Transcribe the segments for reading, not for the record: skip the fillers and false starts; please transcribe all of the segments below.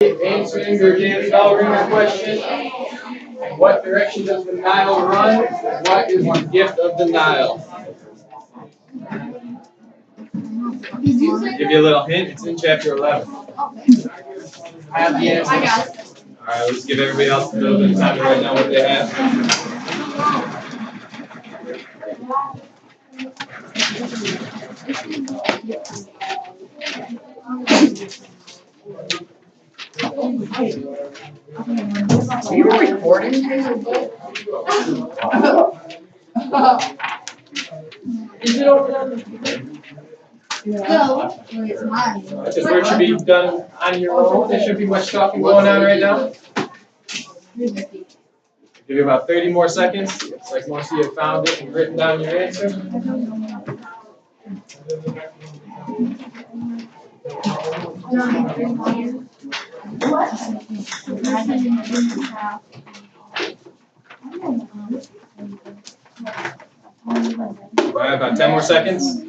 Answering your daily bell ringer question. In what direction does the Nile run? What is the gift of the Nile? Give you a little hint. It's in chapter 11. I have the answer. All right, let's give everybody else a little bit of time to write down what they have. Are you recording? Is it over there? No, it's mine. This is where it should be done on your own. There shouldn't be much talking going on right now. Give you about 30 more seconds. It's like most of you have found it and written down your answer. All right, about 10 more seconds.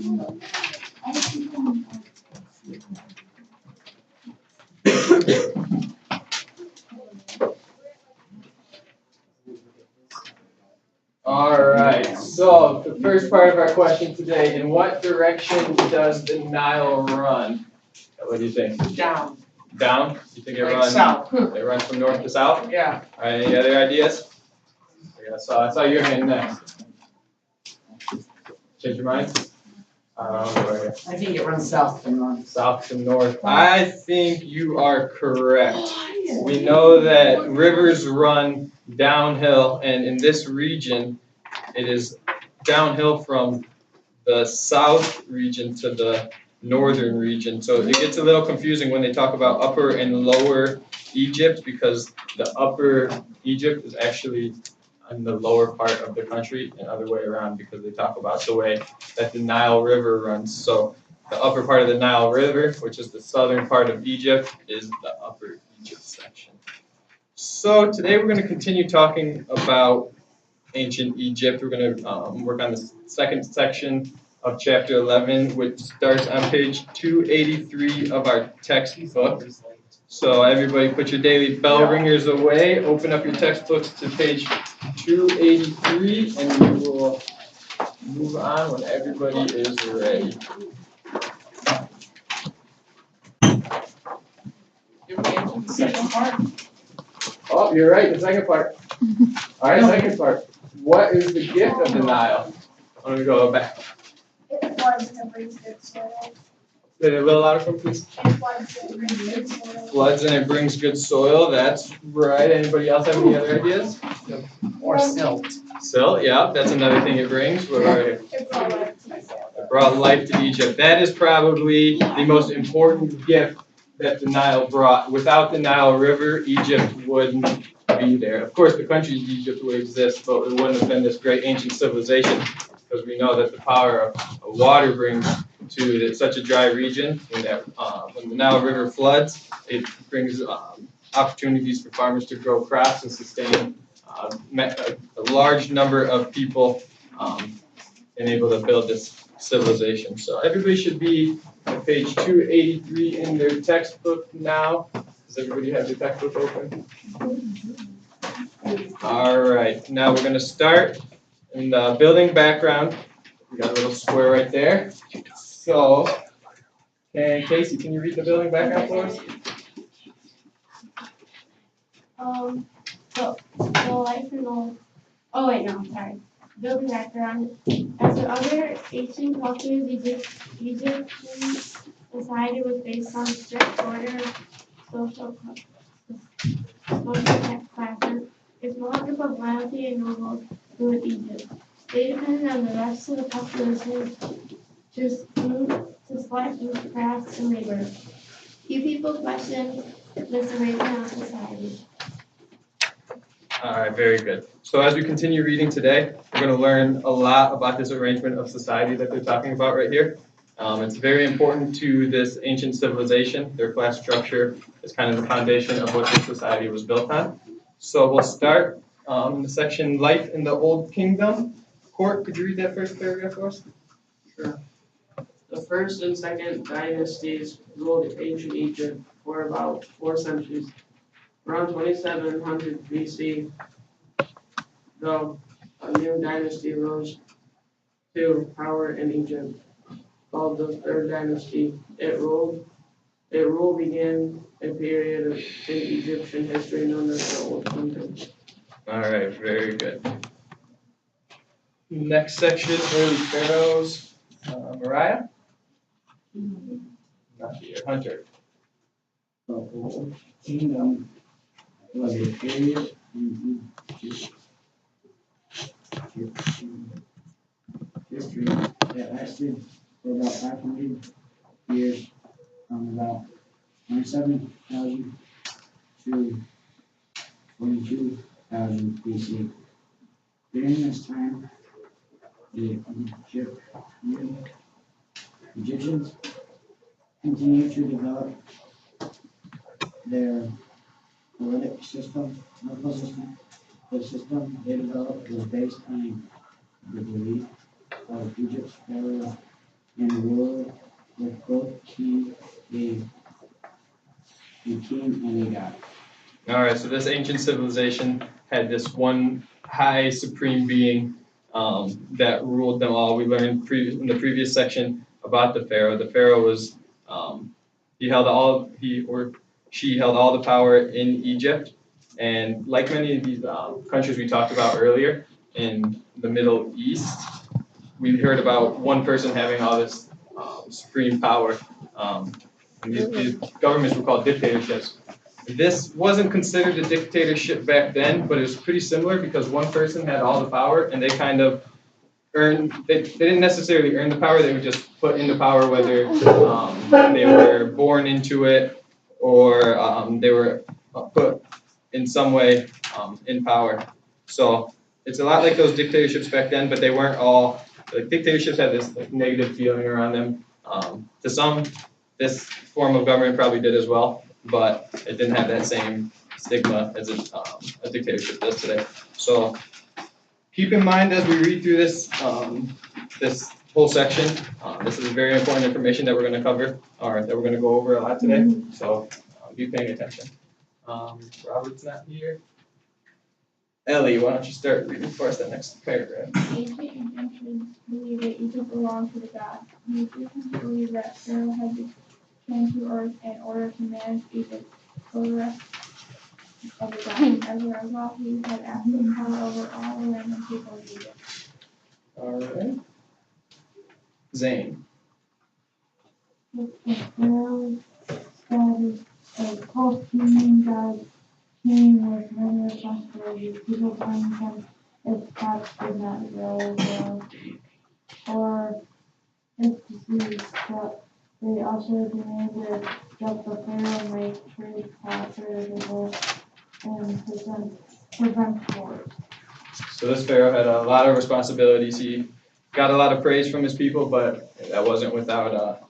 All right, so the first part of our question today, in what direction does the Nile run? What do you think? Down. Down? You think it Like runs? south. It runs from north to south? Yeah. All right, any other ideas? I saw your hand next. Change your mind? I think it runs south to north. South to north. I think you are correct. We know that rivers run downhill, and in this region, it is downhill from the south region to the northern region. So it gets a little confusing when they talk about upper and lower Egypt, because the upper Egypt is actually in the lower part of the country and other way around, because they talk about the way that the Nile River runs. So the upper part of the Nile River, which is the southern part of Egypt, is the upper Egypt section. So today we're going to continue talking about ancient Egypt. We're going to work on the second section of chapter 11, which starts on page 283 of our textbook. So everybody put your daily bell ringers away, open up your textbooks to page 283, and we will move on when everybody is ready. Oh, you're right, the second part. All right, second part. What is the gift of the Nile? I'm going to go back. It floods and brings good soil. Say it a little louder for me, please. It floods and brings good soil. Floods and it brings good soil. That's right. Anybody else have any other ideas? Or silt. Silt, yeah, that's another thing it brings. What about it? It brought life to the soil. It brought life to Egypt. That is probably the most important gift that the Nile brought. Without the Nile River, Egypt wouldn't be there. Of course, the country of Egypt would exist, but it wouldn't have been this great ancient civilization, because we know that the power of water brings to such a dry region. When the Nile River floods, it brings opportunities for farmers to grow crops and sustain a large number of people and able to build this civilization. So everybody should be at page 283 in their textbook now. Does everybody have their textbook open? All right, now we're going to start in the building background. We got a little square right there. So, Casey, can you read the building background for us? So life in the, oh wait, no, sorry. Building background. As with other ancient cultures, Egyptian society was based on strict order of social classes. A small group of royalty and nobles ruled Egypt. They depended on the rest of the population to select food, crafts, and labor. Few people questioned this arrangement of society. All right, very good. So as we continue reading today, we're going to learn a lot about this arrangement of society that they're talking about right here. It's very important to this ancient civilization. Their class structure is kind of the foundation of what this society was built on. So we'll start in the section Life in the Old Kingdom. Court, could you read that first paragraph for us? Sure. The first and second dynasties ruled ancient Egypt for about 4 centuries. Around 2700 BC, though, a new dynasty rose to power in Egypt, called the Third Dynasty. It rule began a period in Egyptian history known as the Old Kingdom. All right, very good. Next section, early pharaohs. Mariah? Not here. Hunter. The Old Kingdom was a period in Egyptian history that lasted for about 500 years, from about 27,000 to 22,000 BC. During this time, the Egyptians continued to develop their political system. The system they developed was based on the belief of Egypt's pharaoh and the world with both a king and a god. All right, so this ancient civilization had this one high supreme being that ruled them all. We learned in the previous section about the pharaoh. The pharaoh was she held all the power in Egypt, and like many of these countries we talked about earlier in the Middle East, we heard about one person having all this supreme power. And these governments were called dictatorships. This wasn't considered a dictatorship back then, but it was pretty similar because one person had all the power and they kind of they didn't necessarily earn the power, they were just put into power, whether they were born into it or they were put in some way in power. So it's a lot like those dictatorships back then, but they weren't all, like dictatorships had this negative feeling around them. To some, this form of government probably did as well, but it didn't have that same stigma as a dictatorship does today. So keep in mind as we read through this this whole section, this is very important information that we're going to cover, or that we're going to go over a lot today. So be paying attention. Robert's not here. Ellie, why don't you start reading for us the next paragraph? Ancient Egyptians believed that Egypt belonged to the gods. The Egyptians believed that Pharaoh had came to earth in order to manage Egypt for the rest of the gods. As a result, he had absolute power over all the land and people of Egypt. All right. Zane. The Pharaoh started a cult-human god king with many responsibilities. People blamed him if crops did not grow well or if disease, but they also demanded that the pharaoh make trade profitable and prevent wars. So this pharaoh had a lot of responsibilities. He got a lot of praise from his people, but that wasn't without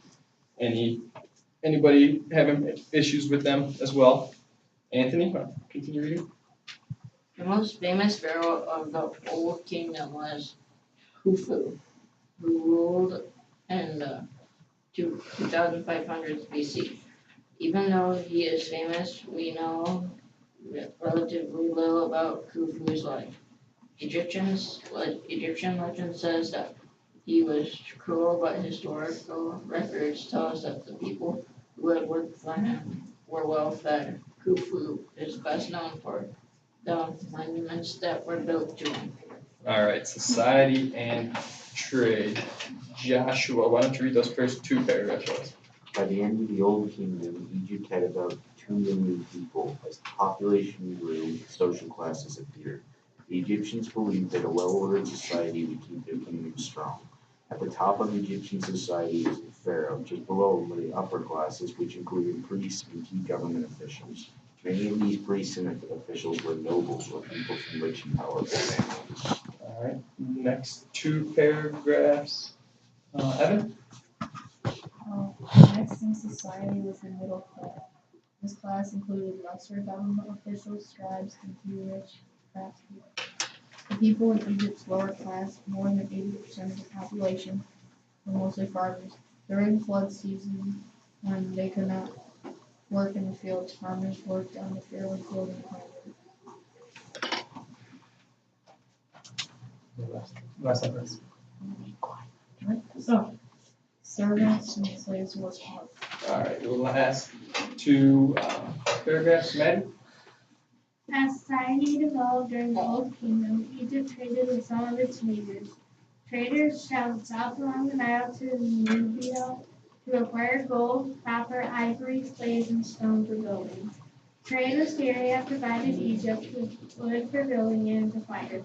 anybody having issues with them as well. Anthony, continue reading. The most famous pharaoh of the Old Kingdom was Khufu, who ruled in 2500 BC. Even though he is famous, we know relatively little about Khufu's life. Egyptian legend says that he was cruel, but historical records tell us that the people who had worked for him were well fed. Khufu is best known for the monuments that were built to him. All right, society and trade. Joshua, why don't you read those first two paragraphs for us? By the end of the Old Kingdom, Egypt had about 2 million people. As the population grew, social classes appeared. The Egyptians believed that a well-ordered society would keep their kingdom strong. At the top of Egyptian society was the pharaoh. Just below were the upper classes, which included priests and key government officials. Many of these priests and officials were nobles or people from rich and powerful families. All right, next two paragraphs. Evan? Next in society was the middle class. This class included lesser government officials, scribes, and few rich craftspeople. The people in Egypt's lower class, more than 80% of the population, were mostly farmers. During flood season, when they could not work in the fields, farmers worked on the field building plants. Last sentence. So, servants and slaves worked hard. All right, the last two paragraphs, Maddie. As society developed during the Old Kingdom, Egypt traded with some of its neighbors. Traders traveled south along the Nile to Nubia to acquire gold, copper, ivory, slaves, and stone for building. Trade with Syria provided Egypt with wood for building and to fire.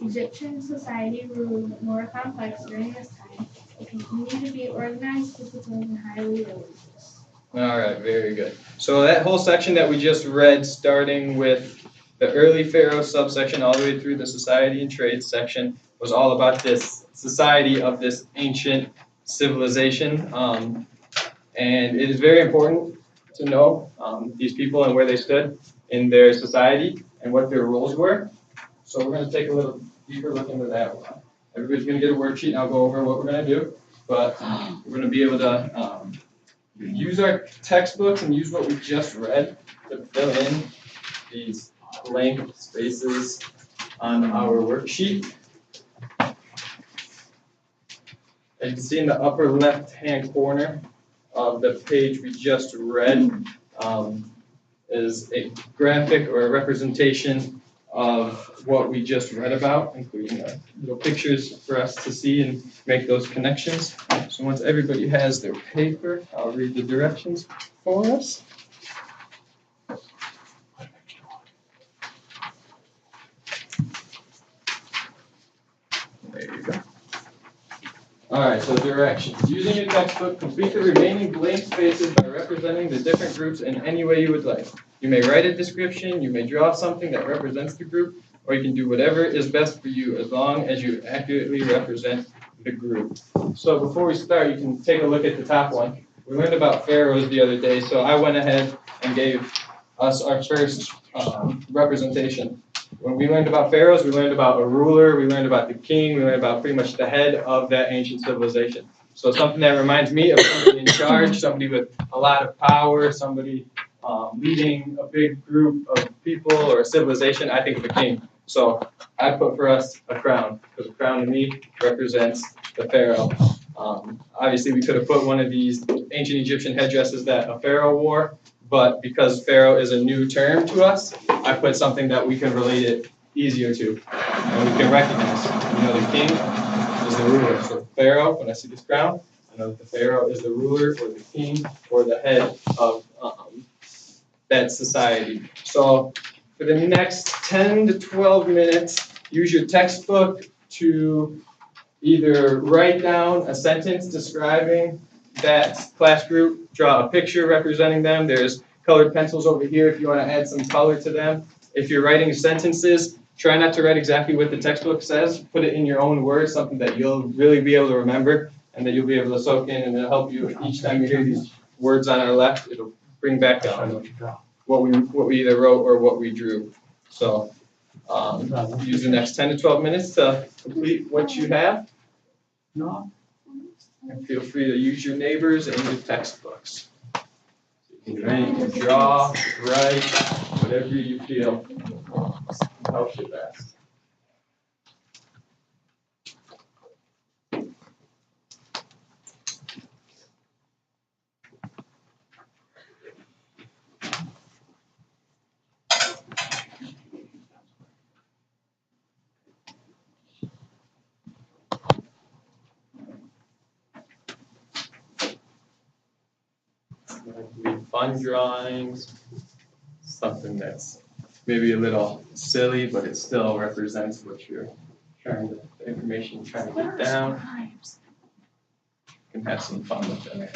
Egyptian society grew more complex during this time. It continued to be organized, disciplined, and highly religious. All right, very good. So that whole section that we just read, starting with the early Pharaoh subsection all the way through the society and trade section, was all about this society of this ancient civilization. And it is very important to know these people and where they stood in their society and what their roles were. So we're going to take a little deeper look into that one. Everybody's going to get a worksheet and I'll go over what we're going to do. But we're going to be able to use our textbooks and use what we just read to fill in these blank spaces on our worksheet. As you can see in the upper left-hand corner of the page we just read is a graphic or a representation of what we just read about, including little pictures for us to see and make those connections. So once everybody has their paper, I'll read the directions for us. There you go. All right, so directions. Using your textbook, complete the remaining blank spaces by representing the different groups in any way you would like. You may write a description, you may draw something that represents the group, or you can do whatever is best for you as long as you accurately represent the group. So before we start, you can take a look at the top one. We learned about pharaohs the other day, so I went ahead and gave us our first representation. When we learned about pharaohs, we learned about a ruler, we learned about the king, we learned about pretty much the head of that ancient civilization. So something that reminds me of somebody in charge, somebody with a lot of power, somebody leading a big group of people or a civilization, I think of a king. So I put for us a crown, because a crown to me represents the pharaoh. Obviously, we could have put one of these ancient Egyptian headdresses that a pharaoh wore, but because pharaoh is a new term to us, I put something that we can relate it easier to, and we can recognize. You know, the king is the ruler. So pharaoh, when I see this crown, I know that the pharaoh is the ruler or the king or the head of that society. So for the next 10 to 12 minutes, use your textbook to either write down a sentence describing that class group, draw a picture representing them. There's colored pencils over here if you want to add some color to them. If you're writing sentences, try not to write exactly what the textbook says. Put it in your own words, something that you'll really be able to remember and that you'll be able to soak in, and it'll help you each time you hear these words on our left, it'll bring back what we either wrote or what we drew. So use the next 10 to 12 minutes to complete what you have. And feel free to use your neighbors and your textbooks. You can draw, write, whatever you feel helps you best. Fun drawings, something that's maybe a little silly, but it still represents what you're trying to, the information you're trying to get down. You can have some fun with it.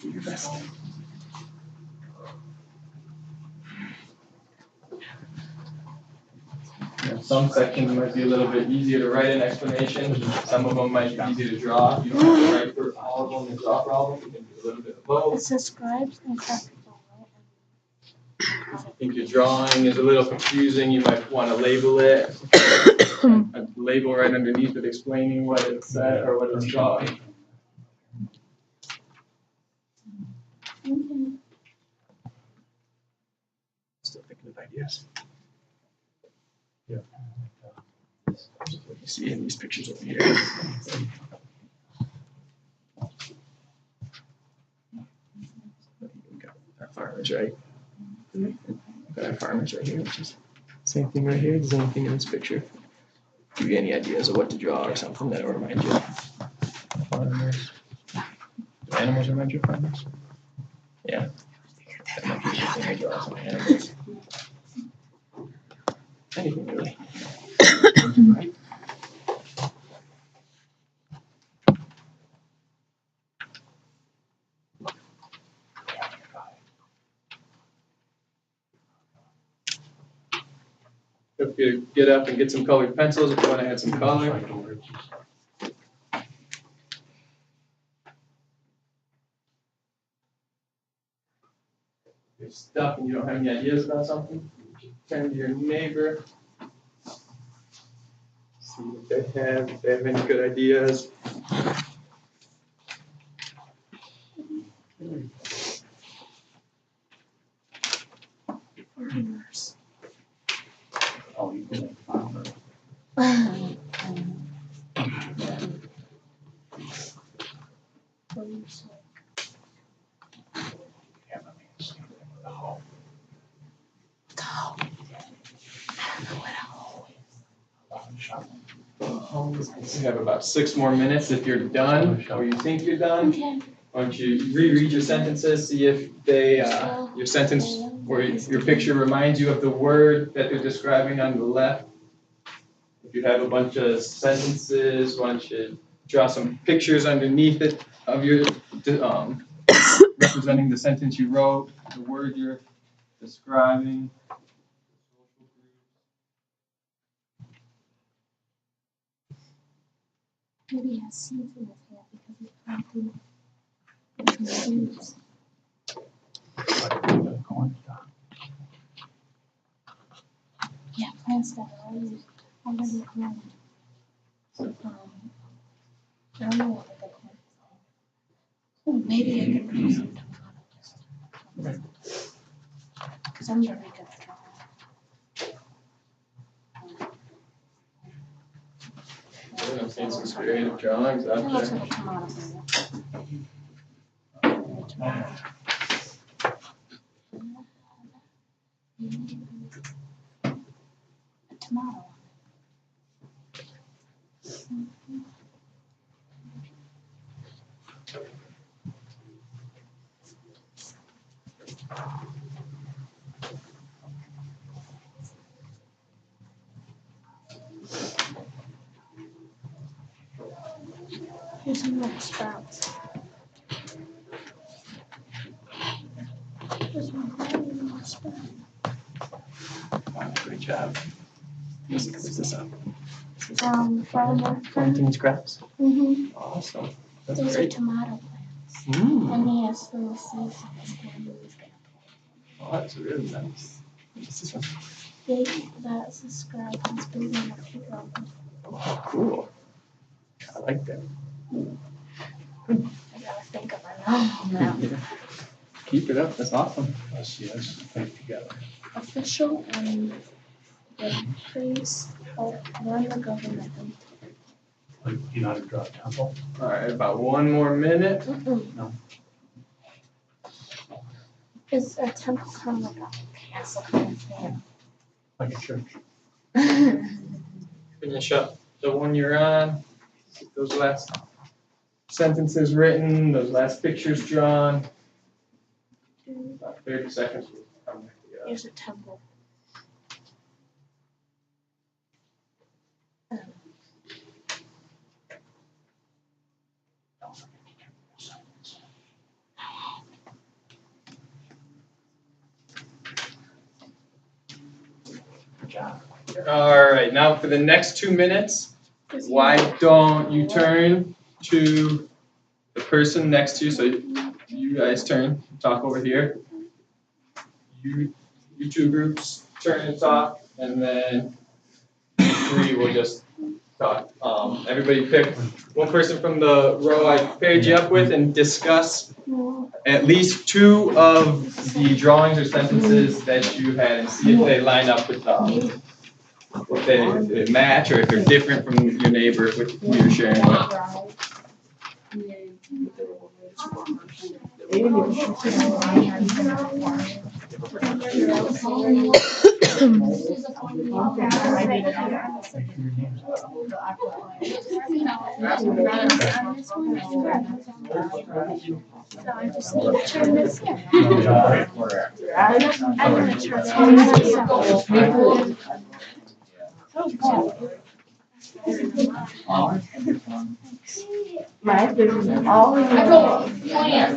Do your best. Some sections might be a little bit easier to write an explanation. Some of them might be easy to draw. You don't have to write for all of them and draw for all of them. You can do a little bit of both. It says scribes and craft people, right? If you think your drawing is a little confusing, you might want to label it. A label right underneath it explaining what it's or what it's drawing. Okay. Still thinking of ideas. Yeah. What you see in these pictures over here. We got our farmers, right? We got our farmers right here, which is same thing right here. Does anything in this picture give you any ideas of what to draw or something that will remind you of farmers? Do animals remind you of farmers? Yeah. That might be a good thing to draw some animals. Anything really. Feel free to get up and get some colored pencils if you want to add some color. If you're stuck and you don't have any ideas about something, turn to your neighbor. See what if they have any good ideas. Farmers. Oh, you can make farmer. Yeah, I mean, same thing with the hoe. You have about 6 more minutes if you're done, or you think you're done. Okay. Why don't you reread your sentences, see if they, your sentence or your picture reminds you of the word that they're describing on the left. If you have a bunch of sentences, why don't you draw some pictures underneath it of your, representing the sentence you wrote, the word you're describing. Maybe he has seeds in his hand because he's planting seeds. Yeah, plants that are already grown. I don't know what the plant is. Oh, maybe I can grow some tomatoes. Because I'm very good at drawing. I'm seeing some creative drawings It out looks there. like a tomato plant. A tomato. Here's some little sprouts. There's one little sprout. Wow, great job. Who's this up? Farmer. Planting scraps. Mm-hmm. Awesome. That's Those are great. tomato plants. Mm. And he has little seeds in his hand. Oh, that's really nice. What's this one? That's a scribe who's building a playground. Oh, cool. I like that. I gotta think of a name now. Keep it up. That's awesome. Let's think together. Official and the priest run the government. Like, you know how to draw a temple? All right, about 1 more minute. No. Is a temple kind of like a castle kind of thing? Like a church. Finish up the one you're on. Get those last sentences written, those last pictures drawn. About 30 seconds. We'll come back together. Here's a temple. job. All right, now for the next 2 minutes, why don't you turn to the person next to you? So you guys turn, talk over here. You two groups turn and talk, and then you three will just talk. Everybody pick one person from the row I paired you up with and discuss at least 2 of the drawings or sentences that you had and see if they line up with if they match or if they're different from your neighbor with who you're sharing with. So I just need to turn this here. My favorite, all in I go, plan.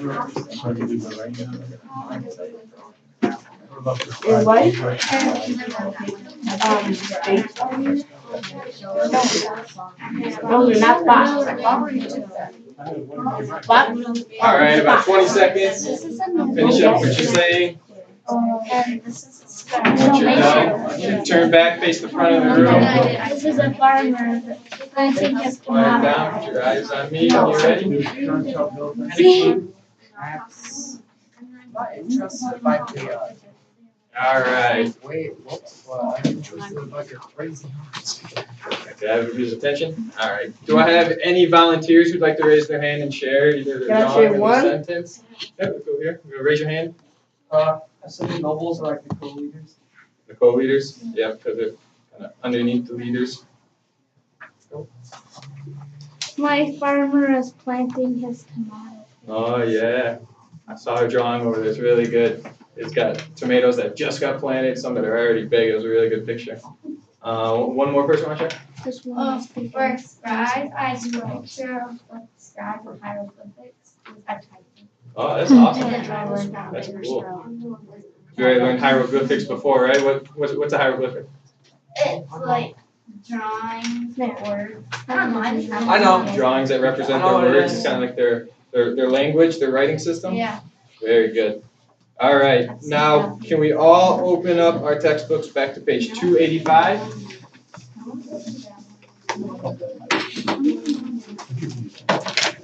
Is white no, they're not All right, about 20 seconds. Finish up what you're saying. And this is Once you're done, you turn back, face the front of the room. This is a farmer planting his Quiet tomato. down, put your eyes on me when you're ready. See? Interested by the, All right. wait, whoops, I'm interested by your crazy hearts. Okay, everybody's attention? All right. Do I have any volunteers who'd like to raise their hand and share either their Can I drawing share or their one? sentence? Yep, go here. Raise your hand. Assuming nobles are like the co-leaders. The co-leaders? Yep, because they're kind of underneath the leaders. My farmer is planting his tomato. Oh, yeah. I saw her drawing over there. It's really good. It's got tomatoes that just got planted, some that are already big. It was a really good picture. One more person want to share? This one is the For scribe, I drew a picture of what scribe with hieroglyphics. I typed it. Oh, that's awesome. And then I learned how That's to cool. spell. You already learned hieroglyphics before, right? What's a hieroglyphic? It's like drawings or words. I don't know, I just have. I know. Drawings that represent I know their what it words. is. It's kind of like their language, their writing system. Yeah. Very good. All right. Now, can we all open up our textbooks back to page 285?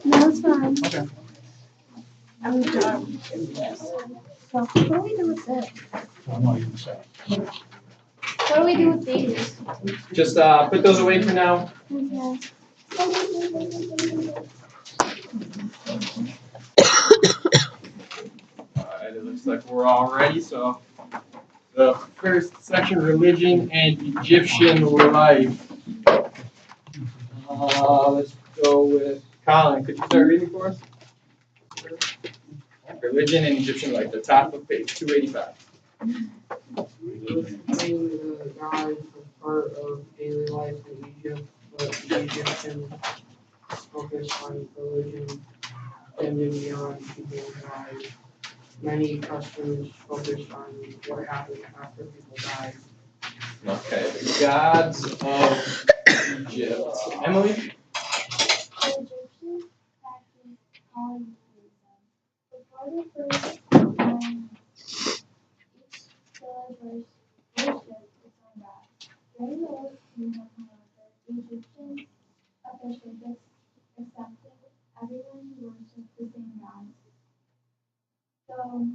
No, it's fine. Okay. I'm done. So what do we do with this? I'm not even saying. What do we do with these? Just put those away for now. Okay. Alright, it looks like we're all ready. So, the first section, religion and Egyptian life. Let's go with Colin. Could you start reading for us? Religion and Egyptian life, the top of page 285. Explaining the gods was part of daily life in Egypt, but the Egyptians focused on religion and beyond people's lives. Many customs focused on what happened after people died. Okay, the gods of Egypt. Emily? The Egyptians practiced polytheism. Before the first each village worshipped its own god. During the Old Kingdom, however, the Egyptians officials accepted everyone who worshipped the same god. So,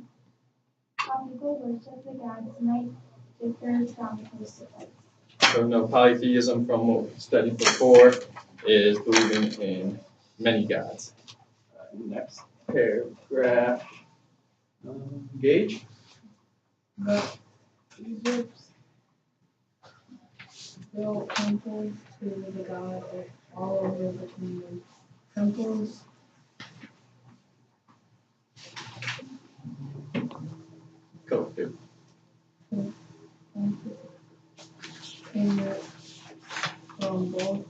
how people worship the gods might differ from place to place. So no, polytheism from what we studied before is believing in many gods. Next paragraph. Gage? Egypt built temples to the gods all over the kingdom. Temples Go, dude. came from both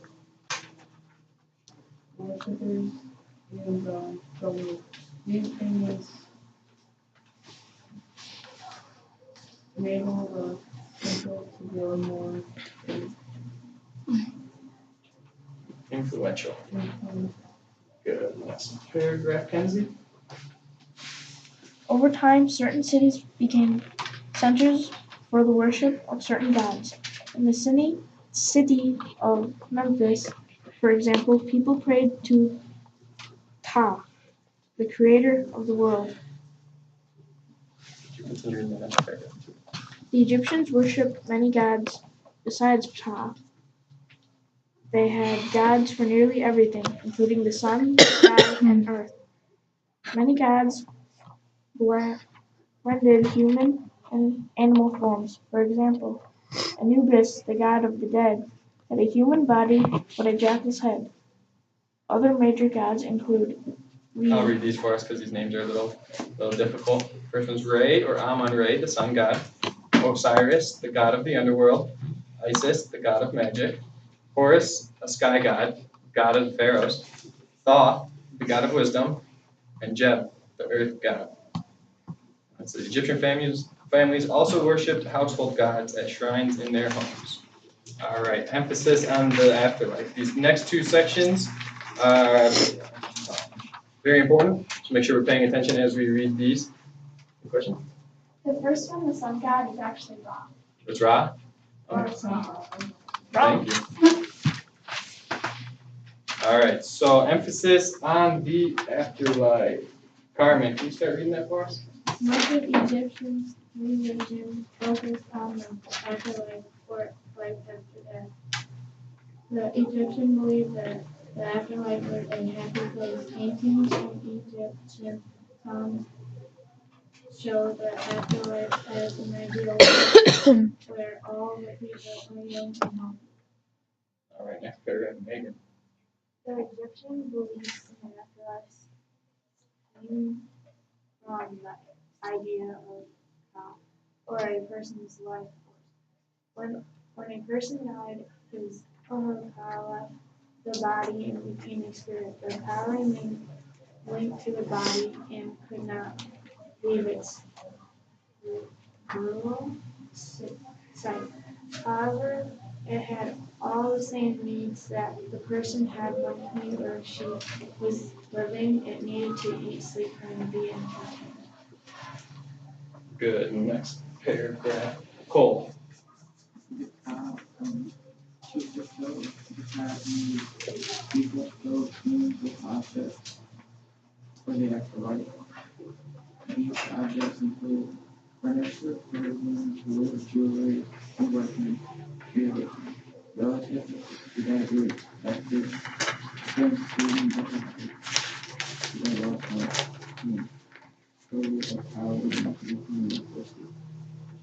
worshippers and government. These things enable the influential to grow more Influential. influence. Good. Next paragraph, Kenzie. Over time, certain cities became centers for the worship of certain gods. In the city of Memphis, for example, people prayed to Ptah, the creator of the world. You continue in the next paragraph. The Egyptians worshipped many gods besides Ptah. They had gods for nearly everything, including the sun, sky, and earth. Many gods blended human and animal forms. For example, Anubis, the god of the dead, had a human body but a jackal's head. Other major gods include I'll read these for us because these names are a little difficult. First one's Re or Amun-Re, the sun god. Osiris, the god of the underworld. Isis, the god of magic. Horus, a sky god of the pharaohs. Thoth, the god of wisdom. And Jeb, the earth god. So the Egyptian families also worshipped household gods at shrines in their homes. All right, emphasis on the afterlife. These next two sections are very important, so make sure we're paying attention as we read these. Any question? The first one, the sun god, is actually Ra. It's Ra? Or Okay. sun. Thank you. All right, so emphasis on the afterlife. Carmen, can you start reading that for us? Much of Egyptians' religion focused on the afterlife or life after death. The Egyptians believed that the afterlife was a happy place. Paintings from Egyptian tombs show the afterlife as an ideal world where all the people are young and healthy. All right, next paragraph, Megan. The Egyptian beliefs in the afterlife came from the idea of God or a person's life force. When a person died, his power left the body and became a spirit. The power remained linked to the body and could not leave its literal sight. However, it had all the same needs that the person had when he or she was living. It needed to eat, sleep, and be in touch. Good, next paragraph. Cole. People go through the process for the afterlife. These objects include furniture, clothing, wood, jewelry, and weapons, music. Relative to that group, then student differences. They also total of power and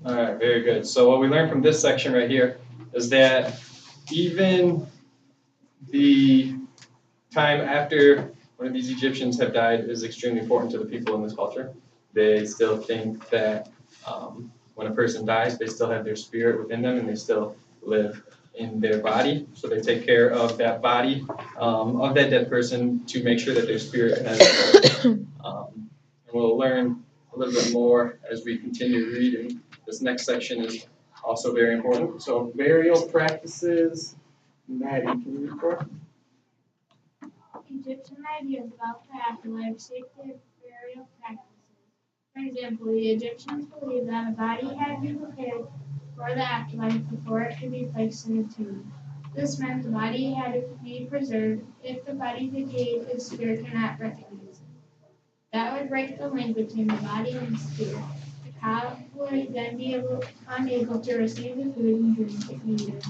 All right, very good. So what we learned from this section right here is that even the time after one of these Egyptians have died is extremely important to the people in this culture. They still think that when a person dies, they still have their spirit within them and they still live in their body. So they take care of that body of that dead person to make sure that their spirit has and we'll learn a little bit more as we continue reading. This next section is also very important. So burial practices. Maddie, can you read for us? Egyptian ideas about the afterlife shaped their burial practices. For example, the Egyptians believed that a body had to be prepared for the afterlife before it could be placed in a tomb. This meant the body had to be preserved. If the body decayed, the spirit could not recognize it. That would break the link between the body and the spirit. The cow would then be unable to receive the food and drink it needed.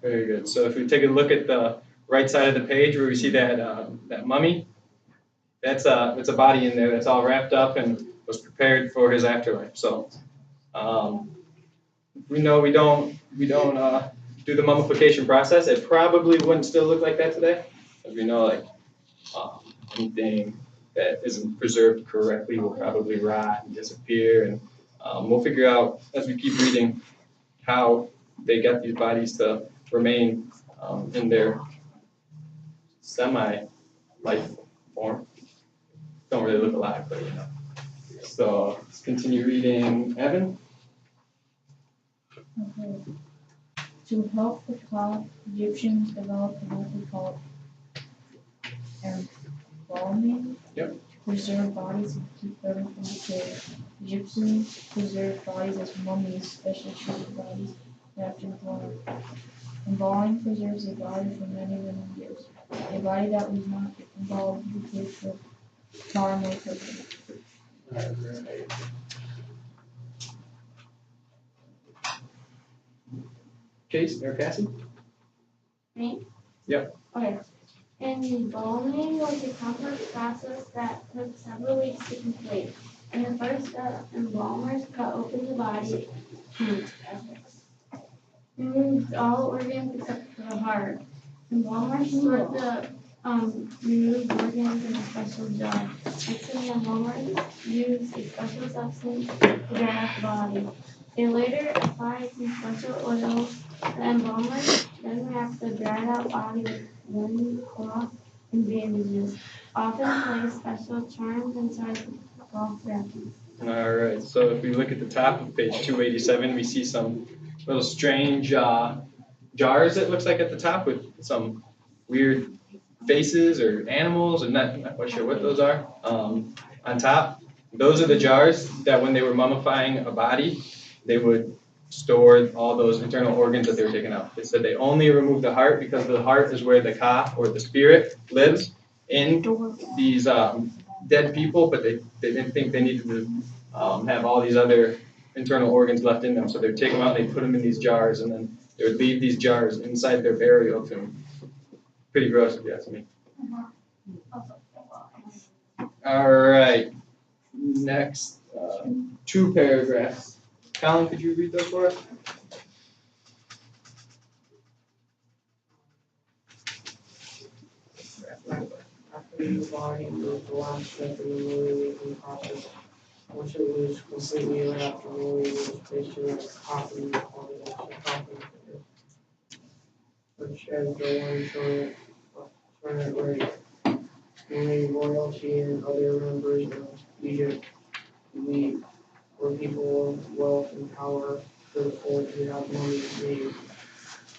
Very good. So if we take a look at the right side of the page where we see that mummy, that's a body in there that's all wrapped up and was prepared for his afterlife. So we know we don't do the mummification process. It probably wouldn't still look like that today, as we know anything that isn't preserved correctly will probably rot and disappear. And we'll figure out as we keep reading how they got these bodies to remain in their semi-life form. Don't really look alive, but you know. So let's continue reading. Evan? Okay. To help the cloud, Egyptians developed a method called embalming. Yep. To preserve bodies and keep them from decay. Egyptians preserved bodies as mummies, specially treated bodies wrapped in cloth. Embalming preserves a body for many, many years. A body that was not embalmed decayed for far more quickly. Case or Cassie? Me? Yep. Okay. Embalming was a complex process that took several weeks to complete. In the first step, embalmers cut open the body and removed all organs except for the heart. Embalmers stored the removed organs in a special jar. Next, the embalmers used a special substance to dry out the body. They later applied some special oil. The embalmers then wrapped the dried out body with linen cloth and bandages, often placed special charms inside the cloth wrappings. All right, so if we look at the top of page 287, we see some little strange jars, it looks like, at the top with some weird faces or animals. I'm not quite sure what those are. On top, those are the jars that when they were mummifying a body, they would store all those internal organs that they were taking out. They said they only removed the heart because the heart is where the ka, or the spirit, lives in these dead people, but they didn't think they needed to have all these other internal organs left in them. So they would take them out, they put them in these jars, and then they would leave these jars inside their burial tomb. Pretty gross, if you ask me. All right, next, 2 paragraphs. Colin, could you read those for us? After the body moved the last step in the moving process, once it was completely wrapped, the movie was placed in a coffin called a coffin, which has the one shown at right. Only royalty and other members of Egypt elite were people of wealth and power could afford to have mummies made.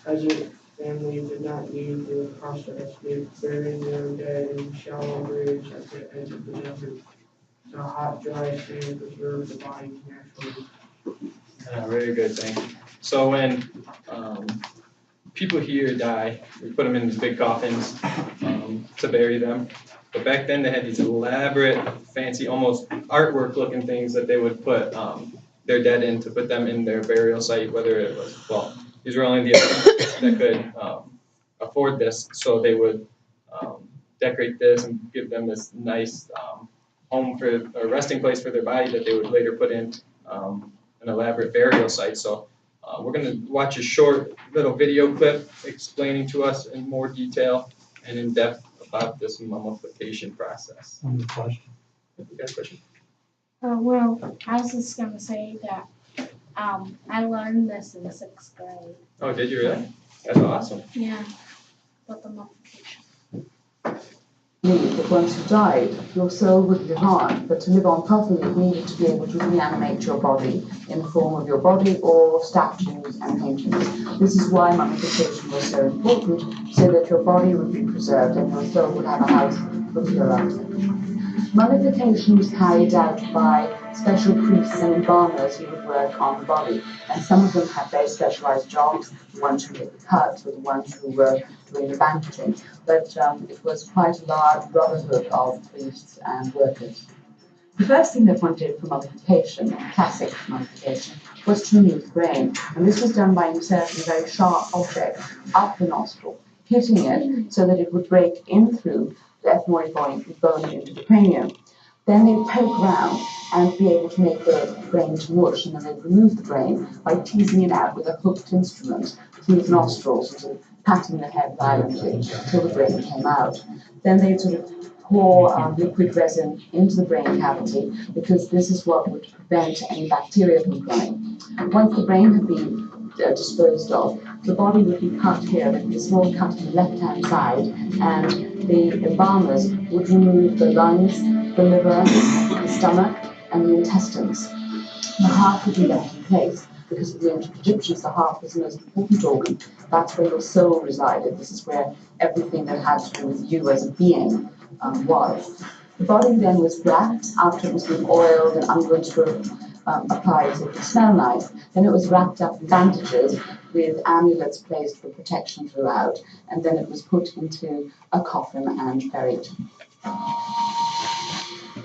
Peasant families did not need the process. They buried their dead in shallow graves at the edge of the desert. The hot, dry sand preserved the bodies naturally. Very good, thank you. So when people here die, we put them in these big coffins to bury them. But back then they had these elaborate, fancy, almost artwork looking things that they would put their dead in to put them in their burial site, whether it was, well, these were only the that could afford this, so they would decorate this and give them this nice home for a resting place for their body that they would later put in an elaborate burial site. So we're going to watch a short little video clip explaining to us in more detail and in depth about this mummification process. One question. You got a question? Well, I was just gonna say that I learned this in 6th grade. Oh, did you really? That's awesome. Yeah, but the mummification. Believe that once you died, your soul would live on, but to live on properly, you needed to be able to reanimate your body in the form of your body or statues and paintings. This is why mummification was so important, so that your body would be preserved and your soul would have a house for hereafter. Mummification was carried out by special priests and embalmers who would work on the body, and some of them had very specialized jobs, the ones who did the cuts or the ones who were doing the banqueting, but it was quite a large brotherhood of priests and workers. The first thing that one did for mummification, classic mummification, was to remove the brain, and this was done by inserting a very sharp object up the nostril, hitting it so that it would break in through the ethmoid bone into the cranium. Then they'd poke around and be able to make the brain to mush, and then they'd remove the brain by teasing it out with a hooked instrument through the nostrils and sort of patting the head violently until the brain came out. Then they'd sort of pour liquid resin into the brain cavity, because this is what would prevent any bacteria from growing. Once the brain had been disposed of, the body would be cut here. There'd be a small cut on the left-hand side, and the embalmers would remove the lungs, the liver, the stomach, and the intestines. The heart would be left in place. because of the ancient Egyptians, the heart was the most important organ. That's where your soul resided. This is where everything that had to do with you as a being was. The body then was wrapped after it was being oiled and unguents were applied so it could smell nice. Then it was wrapped up in bandages with amulets placed for protection throughout, and then it was put into a coffin and buried.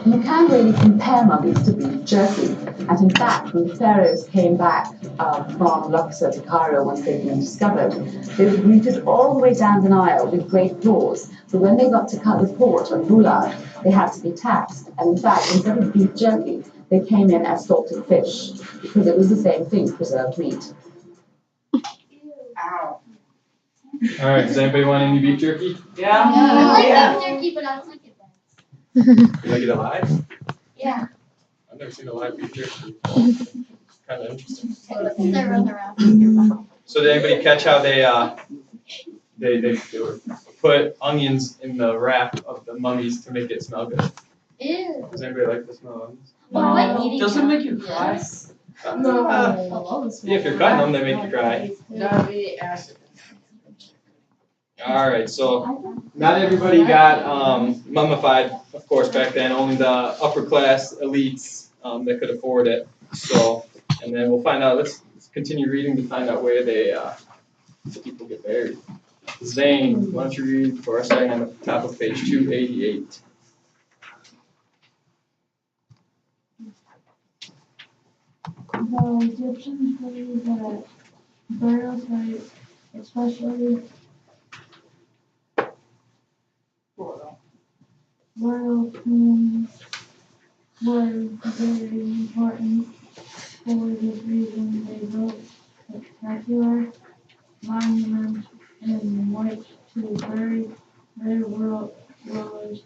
You can't really compare mummies to beef jerky. And in fact, when the pharaohs came back from Luxor to Cairo once they'd been discovered, they were greeted all the way down the Nile with great applause. But when they got to cut the port on Bulag, they had to be taxed. And in fact, instead of beef jerky, they came in as salted fish, because it was the same thing, preserved meat. Ow. All right, does anybody want any beef jerky? Yeah. I like beef jerky, but I don't like it then. You like it alive? Yeah. I've never seen a live beef jerky. Kind of interesting. They run around in your mouth. So did anybody catch how they were put onions in the wrap of the mummies to make it smell good? Ew. Does anybody like the smell of onions? No, I like eating Does it them. make you cry? No. If you're cutting them, they make you cry. That'd acid. All right, so not everybody got mummified, of course, back then. Only the upper class elites that could afford it. So, and then we'll find out. Let's continue reading to find out where people get buried. Zane, why don't you read for us, starting on the top of page 288. The Egyptians believed that burial sites, especially royal tombs, were very important. For this reason, they built spectacular monuments in which to bury their rulers.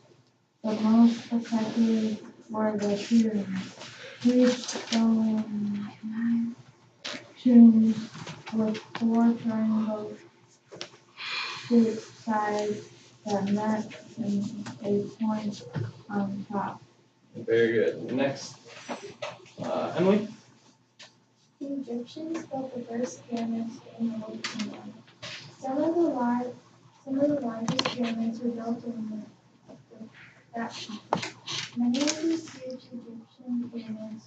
The most spectacular were the pyramids. Huge stone tombs with 4 triangle shaped sides that met in a point on top. Very good. Next, Emily. The Egyptians built the first pyramids in the Old Kingdom. Some of the largest pyramids were built in that time. Many of these huge Egyptian pyramids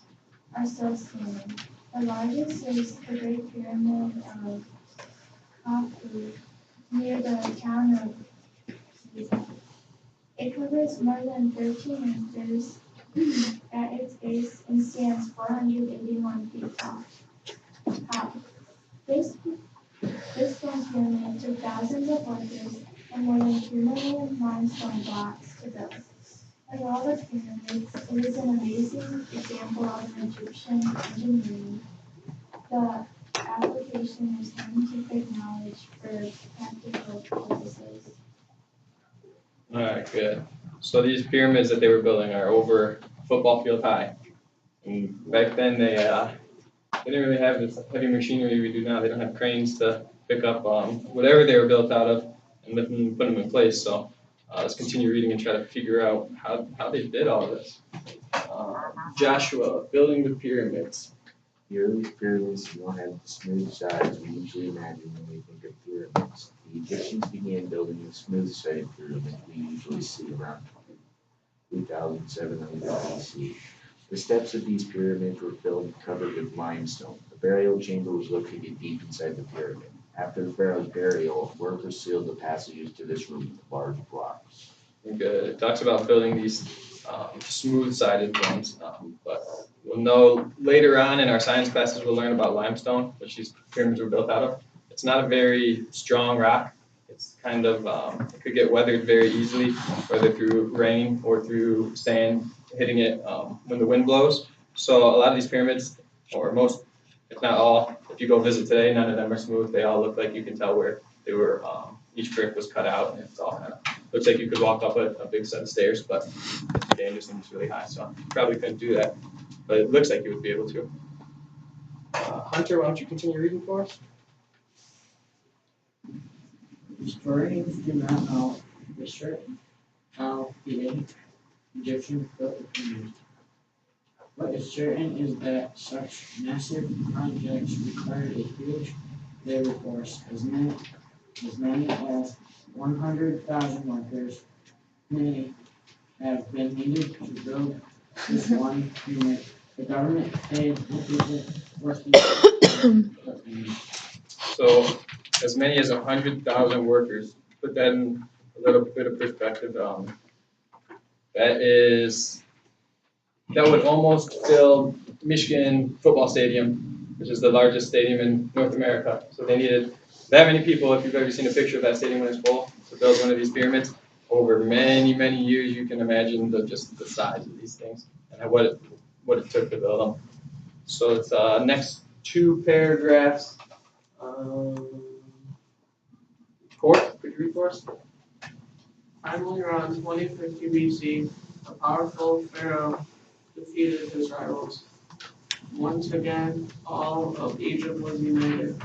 are still standing. The largest is the Great Pyramid of Khufu near the town of Giza. It covers more than 13 acres at its base and stands 481 feet tall. This stone pyramid took thousands of workers and more than 2 million limestone blocks to build. Like all the pyramids, it is an amazing example of Egyptian engineering. The application of scientific knowledge for practical purposes. All right, good. So these pyramids that they were building are over a football field high. And back then they didn't really have this heavy machinery we do now. They don't have cranes to pick up whatever they were built out of and lift them and put them in place. So let's continue reading and try to figure out how they did all this. Joshua, building the pyramids. The earliest pyramids did not have the smooth sides we usually imagine when we think of pyramids. The Egyptians began building the smooth-sided pyramid we usually see around 2700 BC. The steps of these pyramids were filled and covered with limestone. The burial chamber was located deep inside the pyramid. After the pharaoh's burial, workers sealed the passages to this room with large blocks. Good. It talks about building these smooth-sided ones, but we'll know later on in our science classes we'll learn about limestone, which these pyramids were built out of. It's not a very strong rock. It's kind of it could get weathered very easily, whether through rain or through sand hitting it when the wind blows. So a lot of these pyramids, or most, if not all, if you go visit today, none of them are smooth. They all look like you can tell where they were. Each brick was cut out, and it's all kind of looks like you could walk up a big set of stairs, but it's dangerous and it's really high, so you probably couldn't do that. But it looks like you would be able to. Hunter, why don't you continue reading for us? Historians do not know for certain how the ancient Egyptians built the pyramids. What is certain is that such massive projects required a huge labor force, as many as 100,000 workers may have been needed to build this one unit. The government paid the people working. So as many as 100,000 workers. Put that in a little bit of perspective. That would almost fill Michigan football stadium, which is the largest stadium in North America. So they needed that many people. If you've ever seen a picture of that stadium when it's full, to build one of these pyramids over many, many years, you can imagine just the size of these things and what it took to build them. So it's next two paragraphs. Court, could you read for us? Finally, around 2050 BC, a powerful pharaoh defeated his rivals. Once again, all of Egypt was united.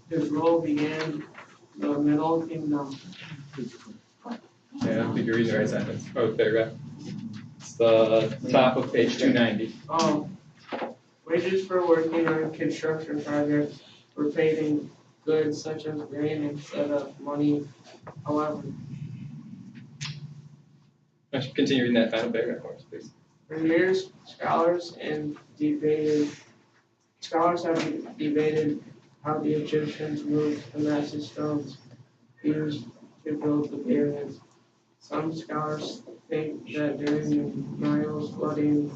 His rule began the Middle Kingdom. Yeah, I don't think you're reading the right sentence, or paragraph. It's the top of page 290. Oh, wages for working on construction projects were paid in goods such as grain instead of money. However, I should continue reading that final paragraph for us, please. for years, scholars have debated how the Egyptians moved the massive stones used to build the pyramids. Some scholars think that during the Nile's flooding,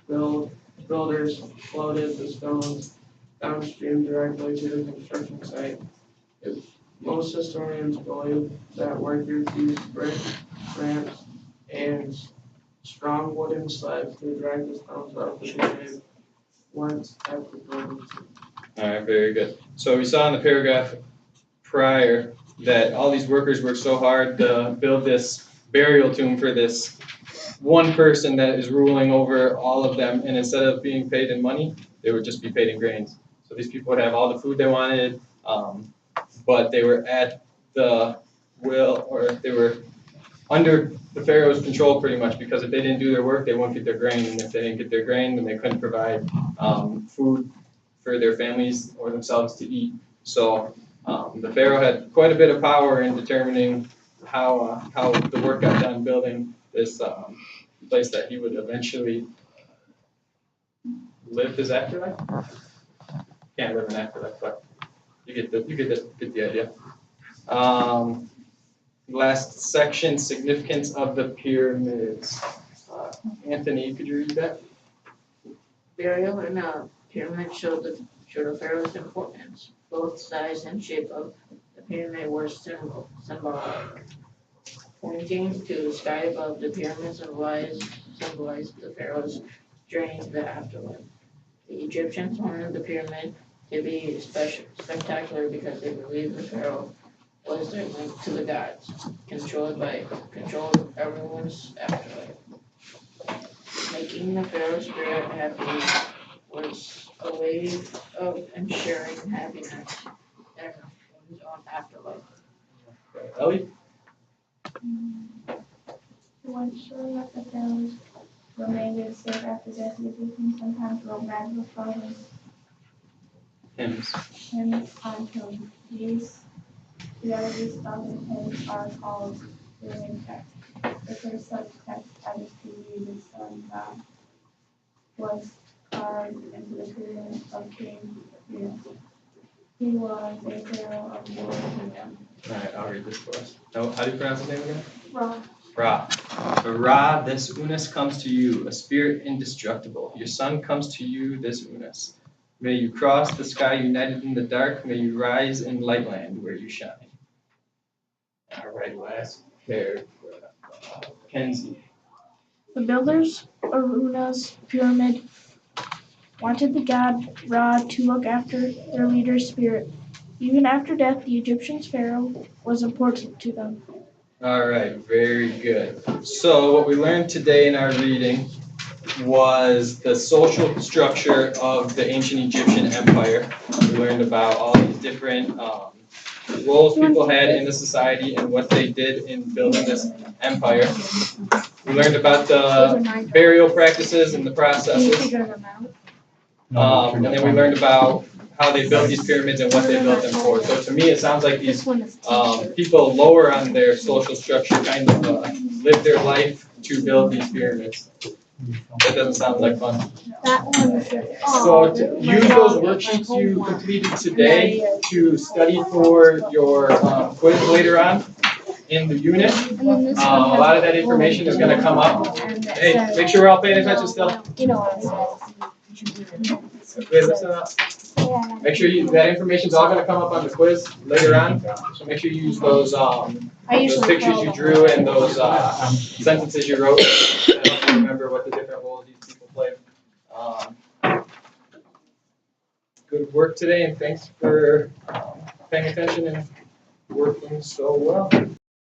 builders floated the stones downstream directly to the construction site. Most historians believe that workers used bricks, ramps, and strong wooden sleds to drag the stones up the pyramid once at the building. All right, very good. So we saw in the paragraph prior that all these workers worked so hard to build this burial tomb for this one person that is ruling over all of them, and instead of being paid in money, they would just be paid in grains. So these people would have all the food they wanted, but they were at the will, or they were under the pharaoh's control pretty much, because if they didn't do their work, they wouldn't get their grain, and if they didn't get their grain, then they couldn't provide food for their families or themselves to eat. So the pharaoh had quite a bit of power in determining how the work got done building this place that he would eventually live his afterlife. Can't live an afterlife, but you get the idea. Last section, significance of the pyramids. Anthony, could you read that? Burial in a pyramid showed the pharaoh's importance. Both size and shape of the pyramid were symbolic. Pointing to the sky above, the pyramid symbolized the pharaoh's journey to the afterlife. The Egyptians wanted the pyramid to be spectacular because they believed the pharaoh was their link to the gods, controlled everyone's afterlife. Making the pharaoh's spirit happy was a way of ensuring happiness in one's own afterlife. Ellie? To ensure that the pharaohs remained safe after death, the Egyptians sometimes wrote magical songs Hymns. on tombs. Together these songs and hymns are called pyramid texts. The first such text ever to be the sun god was carved into the pyramid of King Pharaoh. He was a pharaoh of the Old Kingdom. All right, I'll read this for us. No, how do you pronounce his name again? Ra. Ra. Ra, this Unas comes to you, a spirit indestructible. Your son comes to you, this Unas. May you cross the sky united in the dark. May you rise in light land where you shine. All right, last paragraph. Kenzie. The builders of Una's pyramid wanted the god Ra to look after their leader's spirit. Even after death, the Egyptian pharaoh was important to them. All right, very good. So what we learned today in our reading was the social structure of the ancient Egyptian empire. We learned about all these different roles people had in the society and what they did in building this empire. We learned about the burial practices and the processes. And then we learned about how they built these pyramids and what they built them for. So to me, it sounds like these people lower on their social structure kind of live their life to build these pyramids. That doesn't sound like fun. So to use those worksheets you completed today to study for your quiz later on in the unit. A lot of that information is going to come up. Hey, make sure we're all paying attention still. Wait, listen up. Make sure that information's all going to come up on the quiz later on. So make sure you use those pictures you drew and those sentences you wrote to help you remember what the different roles these people played. Good work today, and thanks for paying attention and working so well.